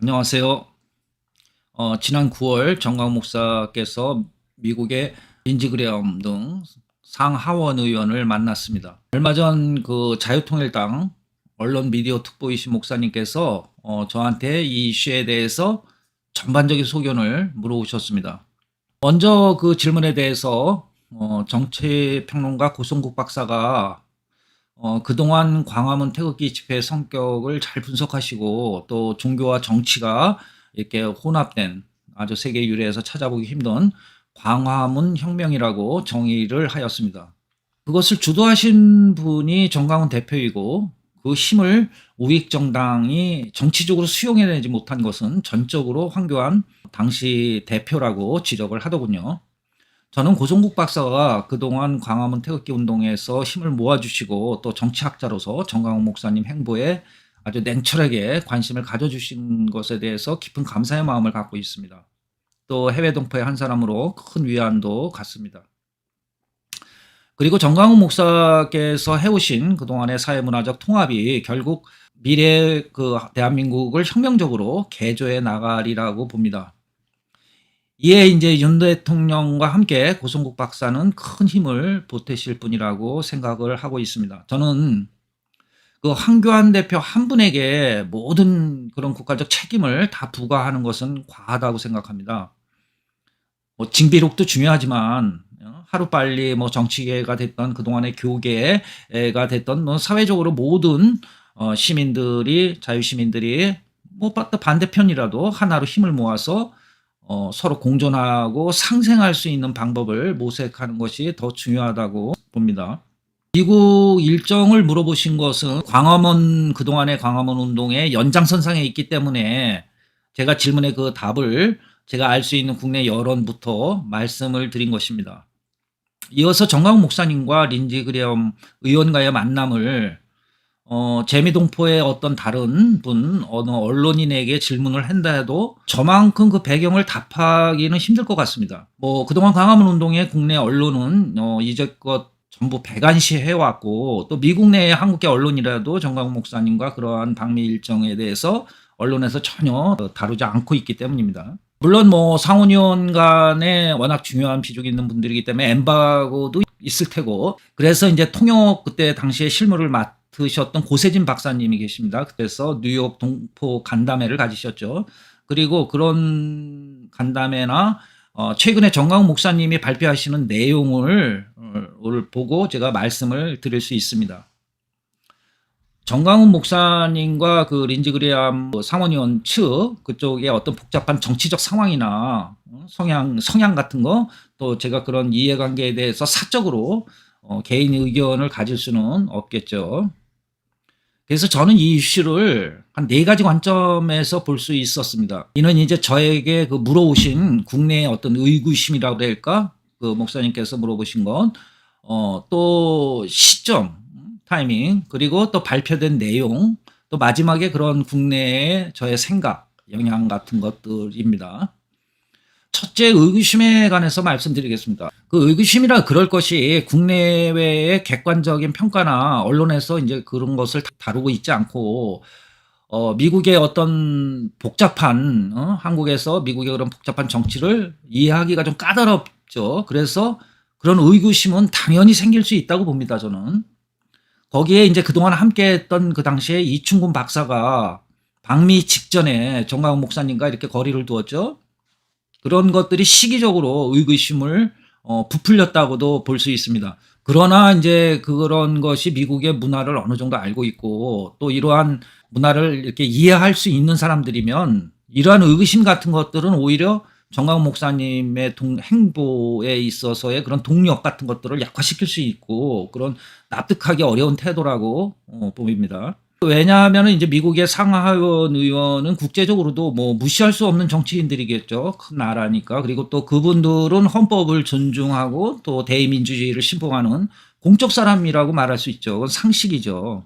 안녕하세요. 지난 9월 정광 목사께서 미국의 린지 그레엄 등 상하원 의원을 만났습니다. 얼마 전 그 자유통일당 언론 미디어 특보이신 목사님께서 저한테 이 이슈에 대해서 전반적인 소견을 물어보셨습니다. 먼저 그 질문에 대해서 정치평론가 고성국 박사가 그동안 광화문 태극기 집회의 성격을 잘 분석하시고 또 종교와 정치가 이렇게 혼합된 아주 세계 유래에서 찾아보기 힘든 광화문 혁명이라고 정의를 하였습니다. 그것을 주도하신 분이 정광훈 대표이고 그 힘을 우익정당이 정치적으로 수용해내지 못한 것은 전적으로 황교안 당시 대표라고 지적을 하더군요. 저는 고종국 박사가 그동안 광화문 태극기 운동에서 힘을 모아주시고 또 정치학자로서 정광훈 목사님 행보에 아주 냉철하게 관심을 가져주신 것에 대해서 깊은 감사의 마음을 갖고 있습니다. 또 해외 동포의 한 사람으로 큰 위안도 갖습니다. 그리고 정광훈 목사께서 해오신 그동안의 사회문화적 통합이 결국 미래의 그 대한민국을 혁명적으로 개조해 나가리라고 봅니다. 이에 이제 윤 대통령과 함께 고성국 박사는 큰 힘을 보태실 분이라고 생각을 하고 있습니다. 저는 그 황교안 대표 한 분에게 모든 그런 국가적 책임을 다 부과하는 것은 과하다고 생각합니다. 징비록도 중요하지만 하루빨리 정치계가 됐던 그동안의 교계가 됐던 사회적으로 모든 시민들이 자유시민들이 반대편이라도 하나로 힘을 모아서 서로 공존하고 상생할 수 있는 방법을 모색하는 것이 더 중요하다고 봅니다. 미국 일정을 물어보신 것은 그동안의 광화문 운동의 연장선상에 있기 때문에 제가 질문의 그 답을 제가 알 수 있는 국내 여론부터 말씀을 드린 것입니다. 이어서 정광훈 목사님과 린지 그레엄 의원과의 만남을 재미동포의 어떤 다른 어느 언론인에게 질문을 한다 해도 저만큼 그 배경을 답하기는 힘들 것 같습니다. 그동안 광화문 운동의 국내 언론은 이제껏 전부 배관시해왔고 또 미국 내의 한국계 언론이라도 정광훈 목사님과 그러한 방미 일정에 대해서 언론에서 전혀 다루지 않고 있기 때문입니다. 물론 상원의원 간에 워낙 중요한 비중이 있는 분들이기 때문에 엠바고도 있을 테고 그래서 이제 통역 그때 당시에 실무를 맡으셨던 고세진 박사님이 계십니다. 그래서 뉴욕 동포 간담회를 가지셨죠. 그리고 그런 간담회나 최근에 정광훈 목사님이 발표하시는 내용을 보고 제가 말씀을 드릴 수 있습니다. 정광훈 목사님과 그 린지 그레엄 상원의원 측 그쪽에 어떤 복잡한 정치적 상황이나 성향 같은 거 또 제가 그런 이해관계에 대해서 사적으로 개인 의견을 가질 수는 없겠죠. 그래서 저는 이 이슈를 한 4가지 관점에서 볼 수 있었습니다. 이는 이제 저에게 그 물어오신 국내의 어떤 의구심이라고 할까? 그 목사님께서 물어보신 건, 또 시점, 타이밍, 그리고 또 발표된 내용, 또 마지막에 그런 국내의 저의 생각, 영향 같은 것들입니다. 첫째, 의구심에 관해서 말씀드리겠습니다. 그 의구심이라 그럴 것이 국내외의 객관적인 평가나 언론에서 이제 그런 것을 다루고 있지 않고, 미국의 어떤 복잡한, 한국에서 미국의 그런 복잡한 정치를 이해하기가 좀 까다롭죠. 그래서 그런 의구심은 당연히 생길 수 있다고 봅니다, 저는. 거기에 이제 그동안 함께 했던 그 당시에 이충근 박사가 방미 직전에 정광훈 목사님과 이렇게 거리를 두었죠. 그런 것들이 시기적으로 의구심을 부풀렸다고도 볼 수 있습니다. 그러나 이제 그런 것이 미국의 문화를 어느 정도 알고 있고 또 이러한 문화를 이렇게 이해할 수 있는 사람들이면 이러한 의구심 같은 것들은 오히려 정광훈 목사님의 행보에 있어서의 그런 동력 같은 것들을 약화시킬 수 있고 그런 납득하기 어려운 태도라고 보입니다. 왜냐하면 이제 미국의 상하원 의원은 국제적으로도 무시할 수 없는 정치인들이겠죠. 큰 나라니까. 그리고 또 그분들은 헌법을 존중하고 또 대의민주주의를 신봉하는 공적 사람이라고 말할 수 있죠. 그건 상식이죠.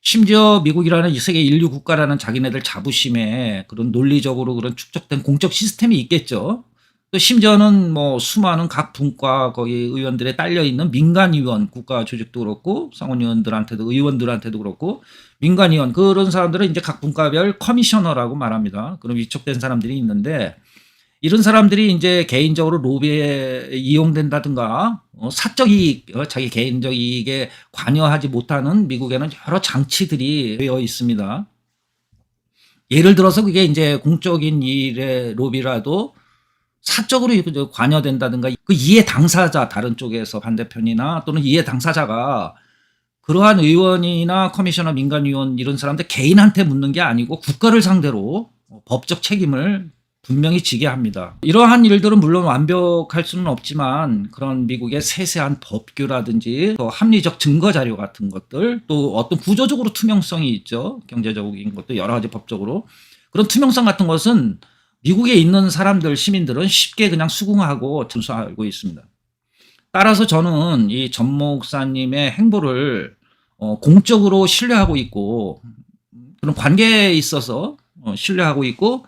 심지어 미국이라는 세계 인류 국가라는 자기네들 자부심에 그런 논리적으로 그런 축적된 공적 시스템이 있겠죠. 또 심지어는 뭐 수많은 각 분과 거기 의원들에 딸려 있는 민간의원, 국가조직도 그렇고 상원의원들한테도 의원들한테도 그렇고 민간의원 그런 사람들은 이제 각 분과별 커미셔너라고 말합니다. 그럼 위촉된 사람들이 있는데 이런 사람들이 이제 개인적으로 로비에 이용된다든가 사적 이익, 자기 개인적 이익에 관여하지 못하는 미국에는 여러 장치들이 되어 있습니다. 예를 들어서 그게 이제 공적인 일의 로비라도 사적으로 관여된다든가 그 이해 당사자 다른 쪽에서 반대편이나 또는 이해 당사자가 그러한 의원이나 커미셔너 민간의원 이런 사람들 개인한테 묻는 게 아니고 국가를 상대로 법적 책임을 분명히 지게 합니다. 이러한 일들은 물론 완벽할 수는 없지만 그런 미국의 세세한 법규라든지 또 합리적 증거 자료 같은 것들 또 어떤 구조적으로 투명성이 있죠. 경제적인 것도 여러 가지 법적으로 그런 투명성 같은 것은 미국에 있는 사람들 시민들은 쉽게 그냥 수긍하고 준수하고 있습니다. 따라서 저는 이 전 목사님의 행보를 공적으로 신뢰하고 있고 그런 관계에 있어서 신뢰하고 있고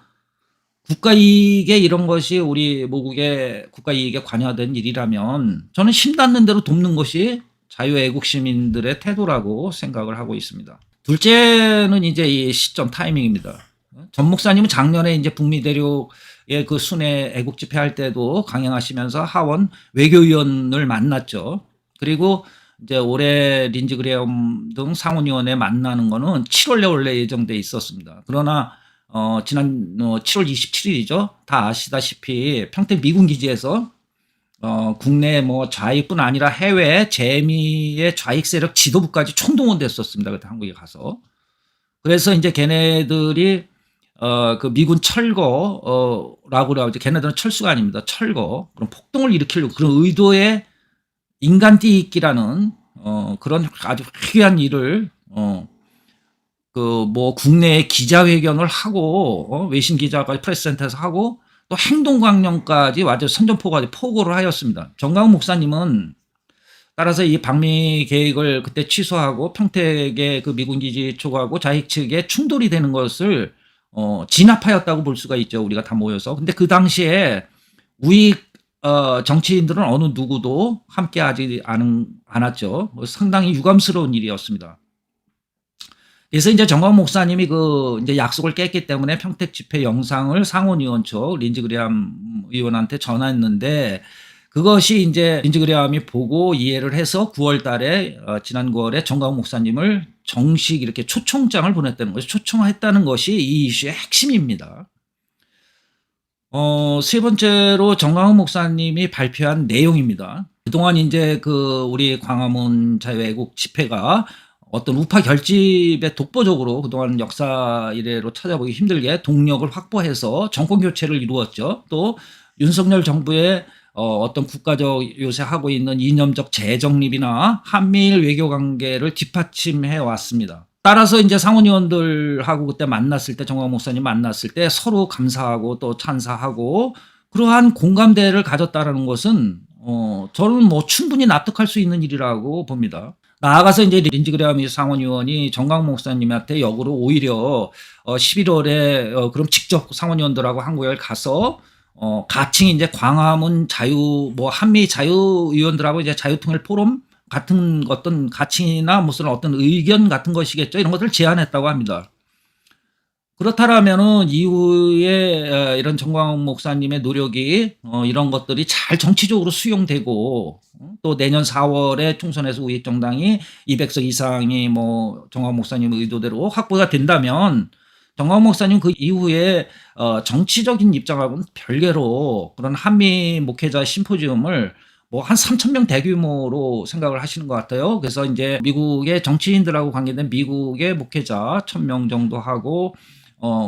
국가이익에 이런 것이 우리 모국의 국가이익에 관여된 일이라면 저는 힘닿는 대로 돕는 것이 자유애국 시민들의 태도라고 생각을 하고 있습니다. 둘째는 이제 이 시점 타이밍입니다. 전 목사님은 작년에 이제 북미 대륙의 그 순회 애국 집회할 때도 강행하시면서 하원 외교위원을 만났죠. 그리고 이제 올해 린지 그레엄 등 상원의원에 만나는 거는 7월에 원래 예정돼 있었습니다. 그러나 지난 7월 27일이죠. 다 아시다시피 평택 미군 기지에서 국내 뭐 좌익뿐 아니라 해외 재미의 좌익 세력 지도부까지 총동원됐었습니다. 그때 한국에 가서. 그래서 이제 걔네들이 그 미군 철거라고 하죠. 걔네들은 철수가 아닙니다. 철거. 그런 폭동을 일으키려고 그런 의도의 인간 띠익기라는 그런 아주 희귀한 일을 그 뭐 국내에 기자회견을 하고 외신 기자까지 프레스센터에서 하고 또 행동강령까지 완전 선전포고까지 포고를 하였습니다. 정강훈 목사님은 따라서 이 방미 계획을 그때 취소하고 평택의 그 미군 기지 쪽하고 좌익 측에 충돌이 되는 것을 진압하였다고 볼 수가 있죠. 우리가 다 모여서. 근데 그 당시에 우익 정치인들은 어느 누구도 함께하지 않았죠. 상당히 유감스러운 일이었습니다. 그래서 이제 정광훈 목사님이 그 이제 약속을 깼기 때문에 평택 집회 영상을 상원의원 쪽 린지 그레엄 의원한테 전화했는데 그것이 이제 린지 그레엄이 보고 이해를 해서 9월 달에 지난 9월에 정광훈 목사님을 정식 이렇게 초청장을 보냈다는 것이 초청했다는 것이 이 이슈의 핵심입니다. 세 번째로 정광훈 목사님이 발표한 내용입니다. 그동안 이제 그 우리 광화문 자유애국 집회가 어떤 우파 결집에 독보적으로 그동안 역사 이래로 찾아보기 힘들게 동력을 확보해서 정권 교체를 이루었죠. 또 윤석열 정부의 어떤 국가적 요새 하고 있는 이념적 재정립이나 한미일 외교 관계를 뒷받침해 왔습니다. 따라서 이제 상원의원들하고 그때 만났을 때 정광훈 목사님 만났을 때 서로 감사하고 또 찬사하고 그러한 공감대를 가졌다라는 것은 저는 뭐 충분히 납득할 수 있는 일이라고 봅니다. 나아가서 이제 린지 그레엄 상원의원이 정광훈 목사님한테 역으로 오히려 11월에 그럼 직접 상원의원들하고 한국에 가서 가칭 이제 광화문 자유 뭐 한미 자유의원들하고 이제 자유통일 포럼 같은 어떤 가치나 무슨 어떤 의견 같은 것이겠죠. 이런 것들을 제안했다고 합니다. 그렇다면은 이후에 이런 정광훈 목사님의 노력이 이런 것들이 잘 정치적으로 수용되고 또 내년 4월에 총선에서 우익 정당이 200석 이상이 뭐 정광훈 목사님 의도대로 확보가 된다면 정광훈 목사님 그 이후에 정치적인 입장하고는 별개로 그런 한미 목회자 심포지움을 뭐 한 3,000명 대규모로 생각을 하시는 것 같아요. 그래서 이제 미국의 정치인들하고 관계된 미국의 목회자 1,000명 정도 하고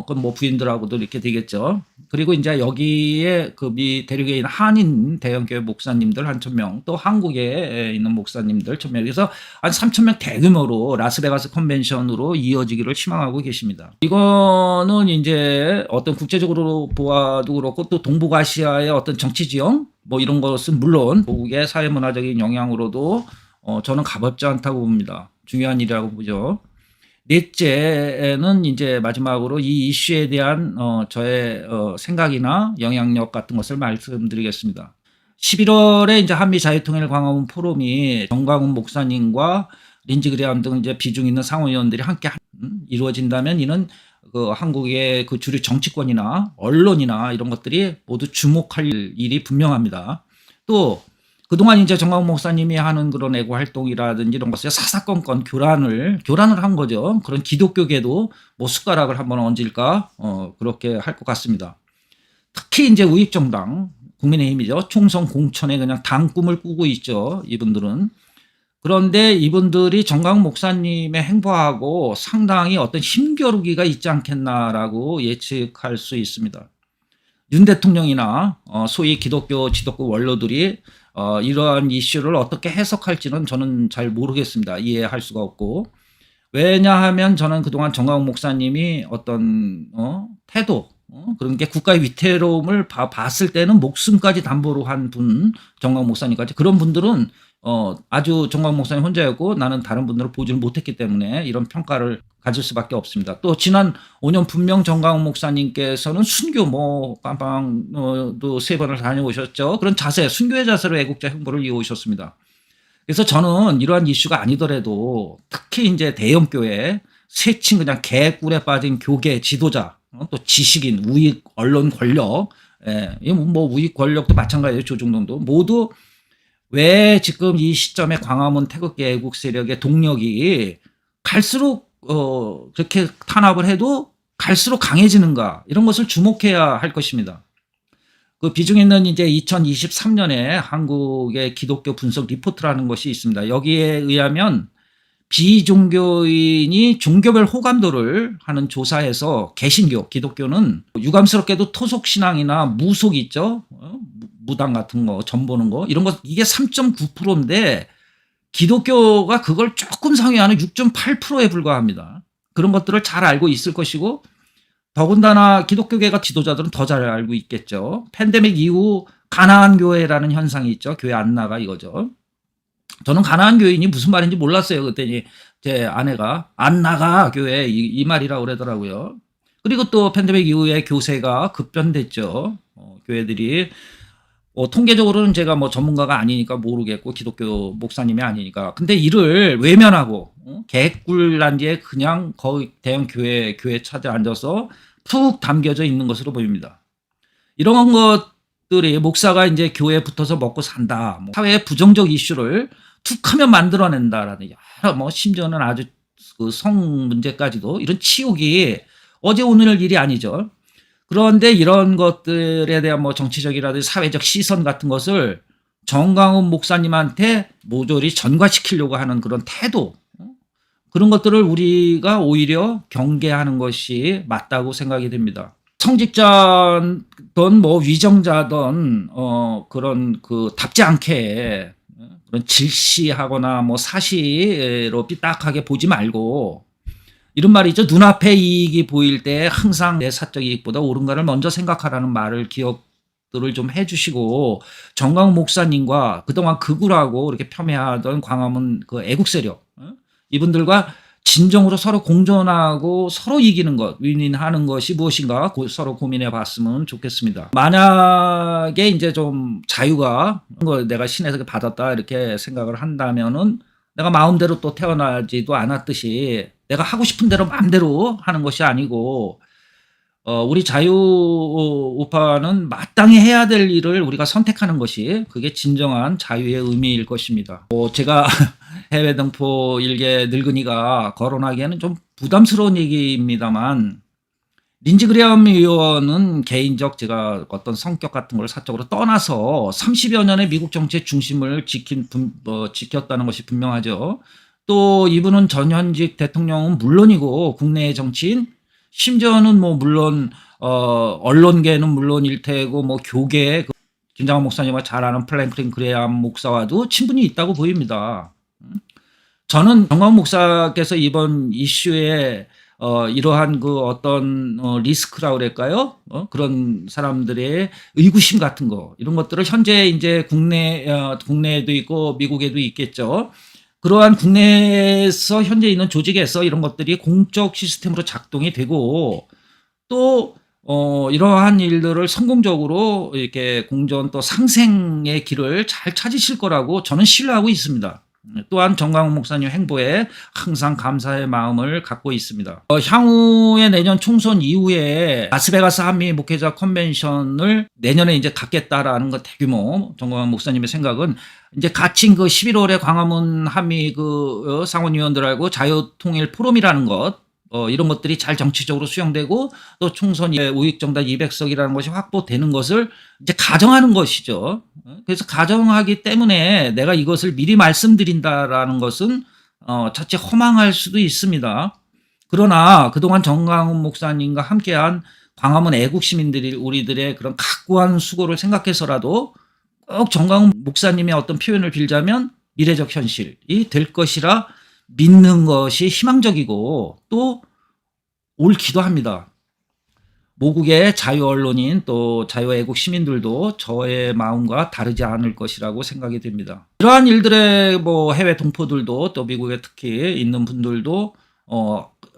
그건 뭐 부인들하고도 이렇게 되겠죠. 그리고 이제 여기에 그 미 대륙에 있는 한인 대형교회 목사님들 한 1,000명, 또 한국에 있는 목사님들 1,000명, 그래서 한 3,000명 대규모로 라스베가스 컨벤션으로 이어지기를 희망하고 계십니다. 이거는 이제 어떤 국제적으로 보아도 그렇고 또 동북아시아의 어떤 정치 지형 뭐 이런 것은 물론 미국의 사회문화적인 영향으로도 저는 가볍지 않다고 봅니다. 중요한 일이라고 보죠. 넷째는 이제 마지막으로 이 이슈에 대한 저의 생각이나 영향력 같은 것을 말씀드리겠습니다. 11월에 이제 한미 자유통일 광화문 포럼이 정광훈 목사님과 린지 그레엄 등 이제 비중 있는 상원의원들이 함께 이루어진다면 이는 그 한국의 그 주류 정치권이나 언론이나 이런 것들이 모두 주목할 일이 분명합니다. 또 그동안 이제 정광훈 목사님이 하는 그런 애고 활동이라든지 이런 것에 사사건건 교란을 한 거죠. 그런 기독교계도 뭐 숟가락을 한번 얹을까 그렇게 할 것 같습니다. 특히 이제 우익정당 국민의힘이죠. 총선 공천에 그냥 당 꿈을 꾸고 있죠. 이분들은. 그런데 이분들이 정광훈 목사님의 행보하고 상당히 어떤 힘겨루기가 있지 않겠나라고 예측할 수 있습니다. 윤 대통령이나 소위 기독교 지도부 원로들이 이러한 이슈를 어떻게 해석할지는 저는 잘 모르겠습니다. 이해할 수가 없고. 왜냐하면 저는 그동안 정광훈 목사님이 어떤 태도 그런 게 국가의 위태로움을 봤을 때는 목숨까지 담보로 한 분, 정광훈 목사님까지 그런 분들은 아주 정광훈 목사님 혼자였고 나는 다른 분들을 보지를 못했기 때문에 이런 평가를 가질 수밖에 없습니다. 또 지난 5년 분명 정광훈 목사님께서는 순교 뭐 깜빵도 3번을 다녀오셨죠. 그런 자세, 순교의 자세로 애국자 행보를 이어오셨습니다. 그래서 저는 이러한 이슈가 아니더라도 특히 이제 대형교회 세친 그냥 개꿀에 빠진 교계 지도자 또 지식인 우익 언론 권력 뭐 우익 권력도 마찬가지예요. 조중동도 모두 왜 지금 이 시점에 광화문 태극기 애국 세력의 동력이 갈수록 그렇게 탄압을 해도 갈수록 강해지는가 이런 것을 주목해야 할 것입니다. 그 비중 있는 이제 2023년에 한국의 기독교 분석 리포트라는 것이 있습니다. 여기에 의하면 비종교인이 종교별 호감도를 하는 조사에서 개신교, 기독교는 유감스럽게도 토속신앙이나 무속 있죠. 무당 같은 거, 점 보는 거 이런 거 이게 3.9%인데 기독교가 그걸 조금 상회하는 6.8%에 불과합니다. 그런 것들을 잘 알고 있을 것이고 더군다나 기독교계가 지도자들은 더 잘 알고 있겠죠. 팬데믹 이후 가나안 교회라는 현상이 있죠. 교회 안 나가 이거죠. 저는 가나안 교인이 무슨 말인지 몰랐어요. 그랬더니 제 아내가 안 나가 교회 이 말이라고 그러더라고요. 그리고 또 팬데믹 이후에 교세가 급변됐죠. 교회들이 통계적으로는 제가 뭐 전문가가 아니니까 모르겠고 기독교 목사님이 아니니까 근데 이를 외면하고 개꿀난 뒤에 그냥 거의 대형 교회 차에 앉아서 푹 담겨져 있는 것으로 보입니다. 이런 것들이 목사가 이제 교회에 붙어서 먹고 산다, 뭐 사회의 부정적 이슈를 툭하면 만들어낸다라는 여러 뭐 심지어는 아주 그 성 문제까지도 이런 치욕이 어제 오늘 일이 아니죠. 그런데 이런 것들에 대한 뭐 정치적이라든지 사회적 시선 같은 것을 정광훈 목사님한테 모조리 전가시키려고 하는 그런 태도 그런 것들을 우리가 오히려 경계하는 것이 맞다고 생각이 됩니다. 성직자든 뭐 위정자든 그런 그 답지 않게 그런 질시하거나 뭐 사시로 삐딱하게 보지 말고 이런 말이죠. 눈앞에 이익이 보일 때 항상 내 사적 이익보다 옳은가를 먼저 생각하라는 말을 기억들을 좀 해주시고 정광훈 목사님과 그동안 극우라고 이렇게 폄훼하던 광화문 그 애국 세력 이분들과 진정으로 서로 공존하고 서로 이기는 것, 윈윈하는 것이 무엇인가 서로 고민해 봤으면 좋겠습니다. 만약에 이제 좀 자유가 내가 신에서 받았다 이렇게 생각을 한다면은 내가 마음대로 또 태어나지도 않았듯이 내가 하고 싶은 대로 마음대로 하는 것이 아니고 우리 자유우파는 마땅히 해야 될 일을 우리가 선택하는 것이 그게 진정한 자유의 의미일 것입니다. 제가 해외 등포 일개 늙은이가 거론하기에는 좀 부담스러운 얘기입니다만 린지 그레엄 의원은 개인적 제가 어떤 성격 같은 걸 사적으로 떠나서 30여 년의 미국 정치의 중심을 지켰다는 것이 분명하죠. 또 이분은 전현직 대통령은 물론이고 국내의 정치인 심지어는 뭐 물론 언론계는 물론일 테고 뭐 교계 김장원 목사님과 잘 아는 프랭클린 그레엄 목사와도 친분이 있다고 보입니다. 저는 정광훈 목사께서 이번 이슈에 이러한 그 어떤 리스크라고 그럴까요? 그런 사람들의 의구심 같은 거 이런 것들을 현재 이제 국내에도 있고 미국에도 있겠죠. 그러한 국내에서 현재 있는 조직에서 이런 것들이 공적 시스템으로 작동이 되고 또 이러한 일들을 성공적으로 이렇게 공전 또 상생의 길을 잘 찾으실 거라고 저는 신뢰하고 있습니다. 또한 정광훈 목사님 행보에 항상 감사의 마음을 갖고 있습니다. 향후에 내년 총선 이후에 라스베가스 한미 목회자 컨벤션을 내년에 이제 갖겠다라는 거 대규모 정광훈 목사님의 생각은 이제 갇힌 그 11월에 광화문 한미 그 상원의원들하고 자유통일 포럼이라는 것 이런 것들이 잘 정치적으로 수용되고 또 총선에 우익정당 200석이라는 것이 확보되는 것을 이제 가정하는 것이죠. 그래서 가정하기 때문에 내가 이것을 미리 말씀드린다라는 것은 자칫 허망할 수도 있습니다. 그러나 그동안 정광훈 목사님과 함께한 광화문 애국 시민들이 우리들의 그런 각고한 수고를 생각해서라도 꼭 정광훈 목사님의 어떤 표현을 빌자면 미래적 현실이 될 것이라 믿는 것이 희망적이고 또 옳기도 합니다. 모국의 자유 언론인 또 자유 애국 시민들도 저의 마음과 다르지 않을 것이라고 생각이 됩니다. 이러한 일들의 뭐 해외 동포들도 또 미국에 특히 있는 분들도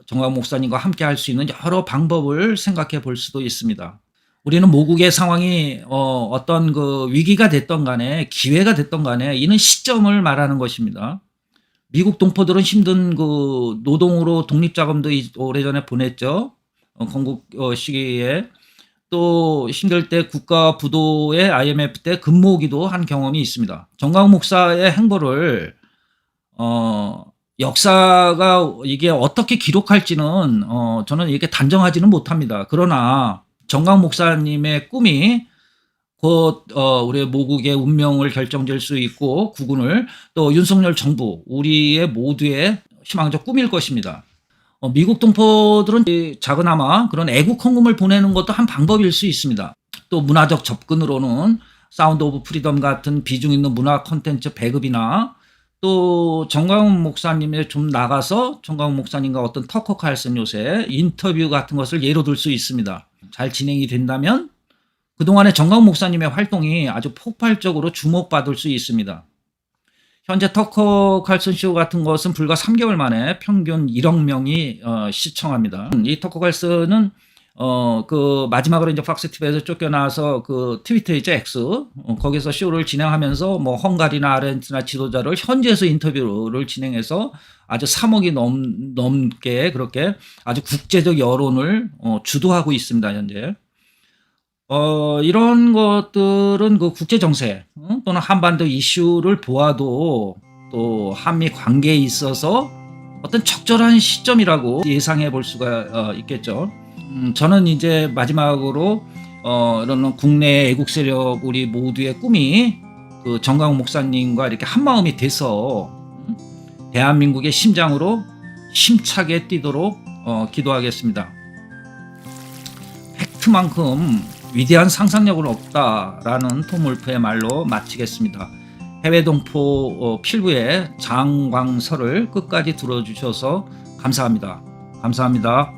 정광훈 목사님과 함께 할 수 있는 여러 방법을 생각해 볼 수도 있습니다. 우리는 모국의 상황이 어떤 그 위기가 됐던 간에 기회가 됐던 간에 이는 시점을 말하는 것입니다. 미국 동포들은 힘든 그 노동으로 독립자금도 오래전에 보냈죠. 건국 시기에 또 힘들 때 국가 부도의 IMF 때 근무하기도 한 경험이 있습니다. 정광훈 목사의 행보를 역사가 이게 어떻게 기록할지는 저는 이렇게 단정하지는 못합니다. 그러나 정광훈 목사님의 꿈이 곧 우리의 모국의 운명을 결정질 수 있고 국군을 또 윤석열 정부 우리의 모두의 희망적 꿈일 것입니다. 미국 동포들은 작은아마 그런 애국 헌금을 보내는 것도 한 방법일 수 있습니다. 또 문화적 접근으로는 사운드 오브 프리덤 같은 비중 있는 문화 콘텐츠 배급이나 또 정광훈 목사님에 좀 나가서 정광훈 목사님과 어떤 터커 칼슨 요새 인터뷰 같은 것을 예로 들 수 있습니다. 잘 진행이 된다면 그동안의 정광훈 목사님의 활동이 아주 폭발적으로 주목받을 수 있습니다. 현재 터커 칼슨 쇼 같은 것은 불과 3개월 만에 평균 1억 명이 시청합니다. 이 터커 칼슨은 그 마지막으로 이제 팍스 TV에서 쫓겨나서 그 트위터 있죠, X 거기서 쇼를 진행하면서 뭐 헝가리나 아르헨티나 지도자를 현지에서 인터뷰를 진행해서 아주 3억이 넘게 그렇게 아주 국제적 여론을 주도하고 있습니다, 현재. 이런 것들은 그 국제 정세 또는 한반도 이슈를 보아도 또 한미 관계에 있어서 어떤 적절한 시점이라고 예상해 볼 수가 있겠죠. 저는 이제 마지막으로 이런 국내 애국 세력 우리 모두의 꿈이 그 정광훈 목사님과 이렇게 한 마음이 돼서 대한민국의 심장으로 힘차게 뛰도록 기도하겠습니다. 팩트만큼 위대한 상상력은 없다라는 톰 울프의 말로 마치겠습니다. 해외 동포 필부의 장광설을 끝까지 들어주셔서 감사합니다. 감사합니다.